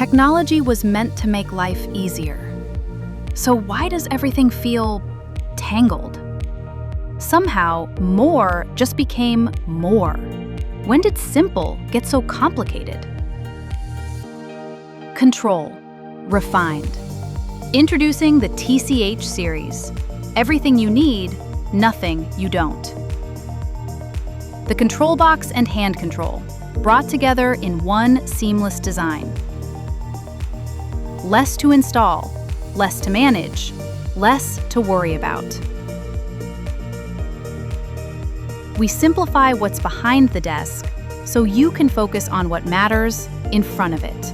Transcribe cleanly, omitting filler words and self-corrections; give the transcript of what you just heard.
Technology was meant to make life easier. So why does everything feel tangled? Somehow, more just became more. When did simple get so complicated? Control. Refined. Introducing the TCH Series. Everything you need, nothing you don't. The control box and hand control, brought together in one seamless design. Less to install, less to manage, less to worry about. We simplify what's behind the desk so you can focus on what matters in front of it.